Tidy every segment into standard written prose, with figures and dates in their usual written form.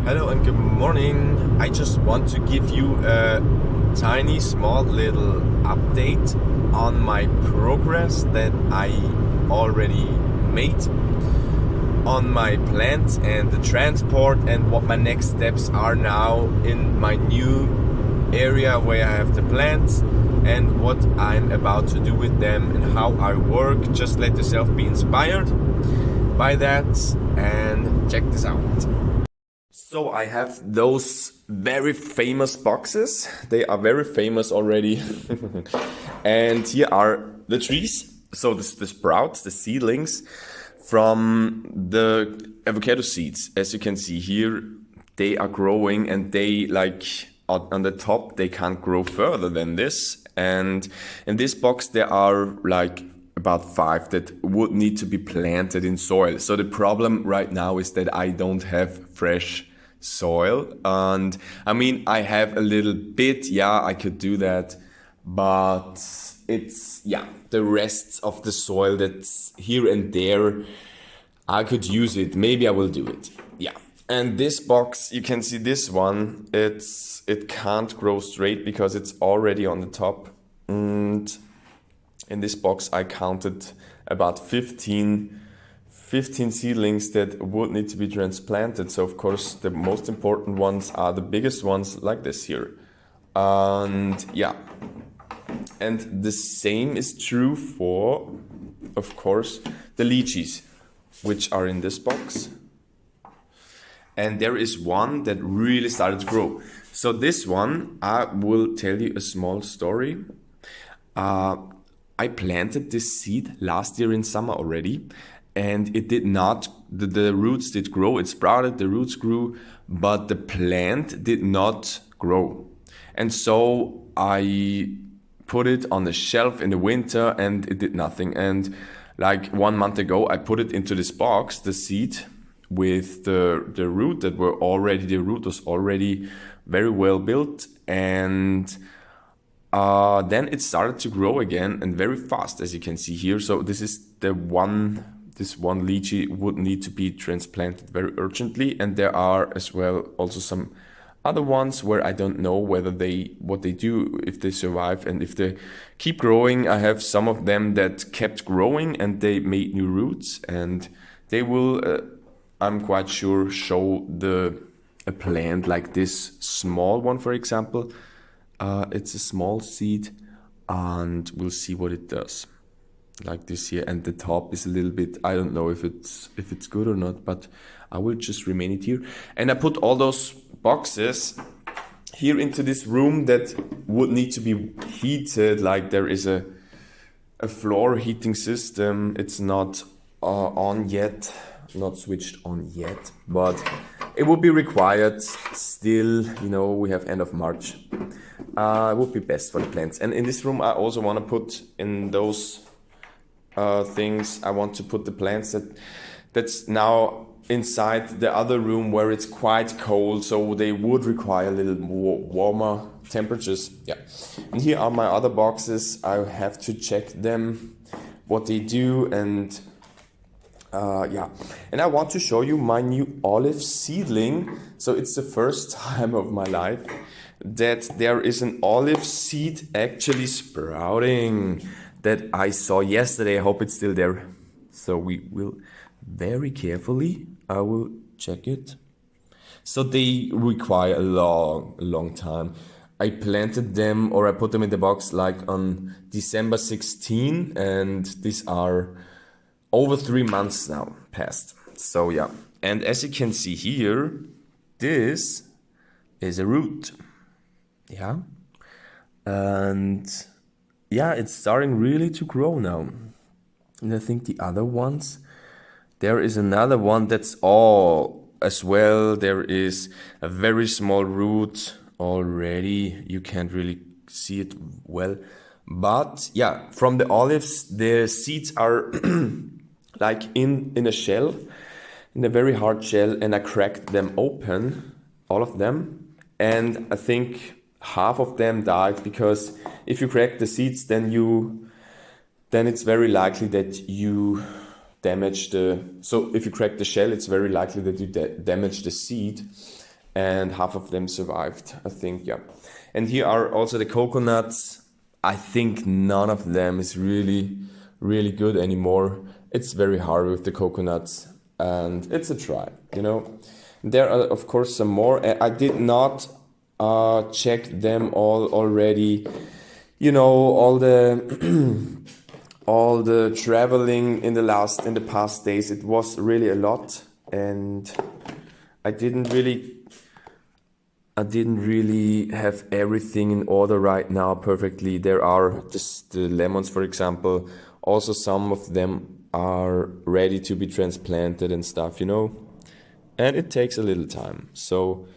Hello and good morning. I just want to give you a tiny, small little update on my progress that I already made on my plants and the transport and what my next steps are now in my new area where I have the plants and what I'm about to do with them and how I work. Just let yourself be inspired by that and check this out. So I have those very famous boxes. They are very famous already. And here are the trees. So this the sprouts, the seedlings from the avocado seeds. As you can see here, they are growing and they on the top, they can't grow further than this. And in this box, there are about 5 that would need to be planted in soil. So the problem right now is that I don't have fresh soil. And I mean, I have a little bit, I could do that. But it's, the rest of the soil that's here and there, I could use it. Maybe I will do it. And this box, you can see this one, it can't grow straight because it's already on the top. And in this box, I counted about 15 seedlings that would need to be transplanted. So of course, the most important ones are the biggest ones like this here. And the same is true for, of course, the lychees, which are in this box. And there is one that really started to grow. So this one, I will tell you a small story. I planted this seed last year in summer already, and it did not, the roots did grow, it sprouted, the roots grew, but the plant did not grow. And so I put it on the shelf in the winter and it did nothing. And like 1 month ago, I put it into this box, the seed, with the root the root was already very well built, and then it started to grow again and very fast, as you can see here. So this is this one lychee would need to be transplanted very urgently, and there are as well also some other ones where I don't know what they do, if they survive and if they keep growing. I have some of them that kept growing and they made new roots, and they will I'm quite sure show a plant like this small one, for example. It's a small seed, and we'll see what it does. Like this here, and the top is a little bit, I don't know if it's good or not, but I will just remain it here. And I put all those boxes here into this room that would need to be heated. Like there is a floor heating system. It's not on yet, not switched on yet, but it would be required still. We have end of March. It would be best for the plants. And in this room, I also want to put in those things. I want to put the plants that's now inside the other room where it's quite cold, so they would require a little more warmer temperatures. And here are my other boxes. I have to check them, what they do, and and I want to show you my new olive seedling. So it's the first time of my life that there is an olive seed actually sprouting that I saw yesterday. I hope it's still there. So we will very carefully, I will check it. So they require a long time. I planted them, or I put them in the box like on December 16, and these are over 3 months now past. So and as you can see here, this is a root. And it's starting really to grow now. And I think the other ones, there is another one that's all as well. There is a very small root already. You can't really see it well. But from the olives, the seeds are like in a shell, in a very hard shell, and I cracked them open, all of them. And I think half of them died, because if you crack the seeds, then it's very likely that you damage so if you crack the shell, it's very likely that you damage the seed. and half of them survived, I think, yeah. And here are also the coconuts. I think none of them is really, really good anymore. It's very hard with the coconuts, and it's a try, you know. There are, of course, some more. I did not check them all already. You know, all the all the traveling in the past days. It was really a lot, and I didn't really have everything in order right now perfectly. There are the lemons, for example. Also, some of them are ready to be transplanted and stuff, you know. And it takes a little time. So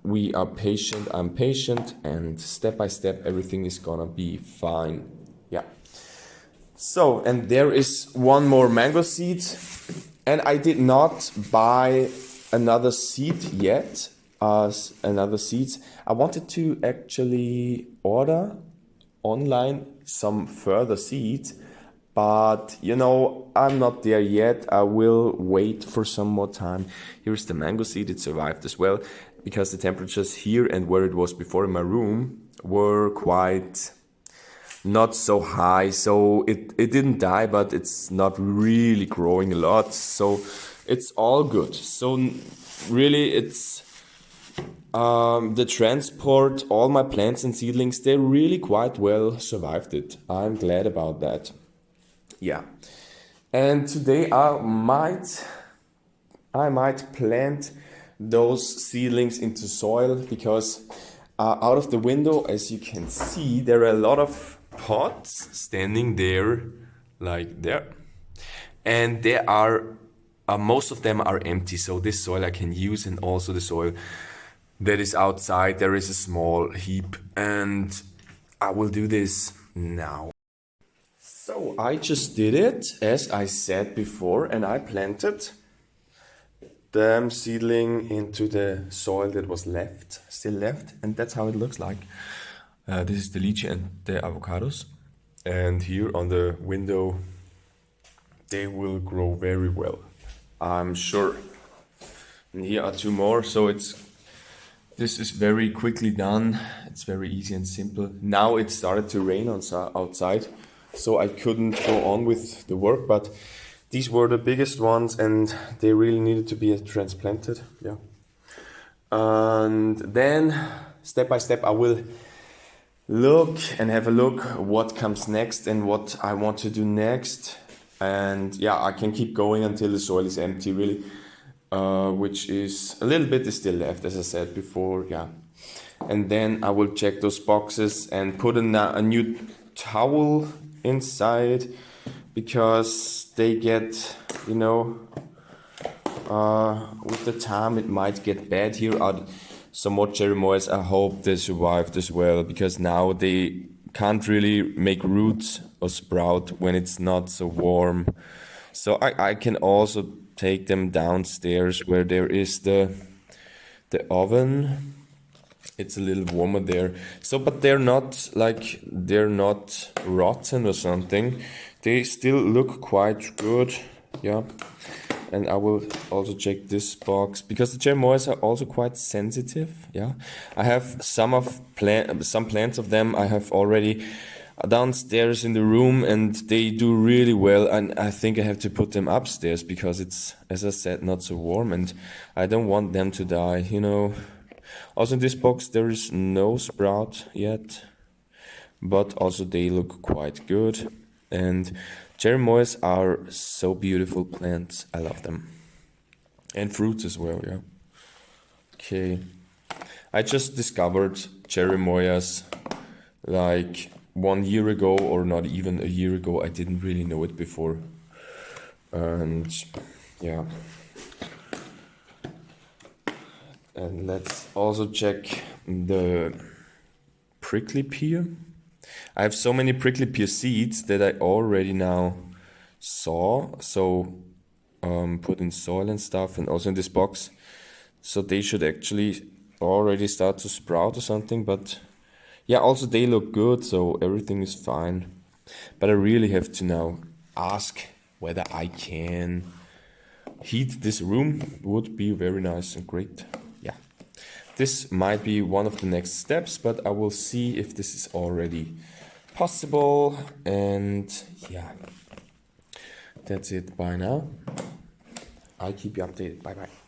we are patient. I'm patient, and step by step, everything is gonna be fine. Yeah. So, and there is one more mango seed. And I did not buy another seed yet, another seeds. I wanted to actually order online some further seeds, but you know, I'm not there yet. I will wait for some more time. Here's the mango seed. It survived as well because the temperatures here and where it was before in my room were quite not so high, so it didn't die, but it's not really growing a lot, so it's all good. So really, it's the transport, all my plants and seedlings, they really quite well survived it. I'm glad about that. Yeah. And today I might plant those seedlings into soil, because out of the window, as you can see, there are a lot of pots standing there, like there, and there are most of them are empty, so this soil I can use, and also the soil that is outside, there is a small heap, and I will do this now. So I just did it as I said before, and I planted the seedling into the soil that was still left, and that's how it looks like. This is the lychee and the avocados, and here on the window they will grow very well, I'm sure. And here are two more, so this is very quickly done. It's very easy and simple. Now it started to rain outside, so I couldn't go on with the work, but these were the biggest ones and they really needed to be transplanted. Yeah. And then step by step I will have a look what comes next and what I want to do next. And yeah, I can keep going until the soil is empty, really, which is a little bit is still left, as I said before. Yeah. And then I will check those boxes and put a new towel inside, because they get, you know, with the time it might get bad. Here are some more cherry moyas. I hope they survived as well, because now they can't really make roots or sprout when it's not so warm. So I can also take them downstairs where there is the oven. It's a little warmer there. So, but they're not rotten or something. They still look quite good. Yeah. And I will also check this box, because the cherry moyas are also quite sensitive. Yeah, I have some plants of them I have already downstairs in the room, and they do really well. And I think I have to put them upstairs, because it's, as I said, not so warm, and I don't want them to die, you know. Also in this box there is no sprout yet, but also they look quite good. And cherry moyas are so beautiful plants. I love them. And fruits as well, yeah. Okay. I just discovered cherry moyas like 1 year ago, or not even a year ago. I didn't really know it before. And yeah. And let's also check the prickly pear. I have so many prickly pear seeds that I already now saw, so put in soil and stuff, and also in this box. So they should actually already start to sprout or something, but yeah, also they look good, so everything is fine. But I really have to now ask whether I can heat this room would be very nice and great. Yeah, this might be one of the next steps, but I will see if this is already possible. And yeah, that's it. Bye now. I'll keep you updated. Bye bye.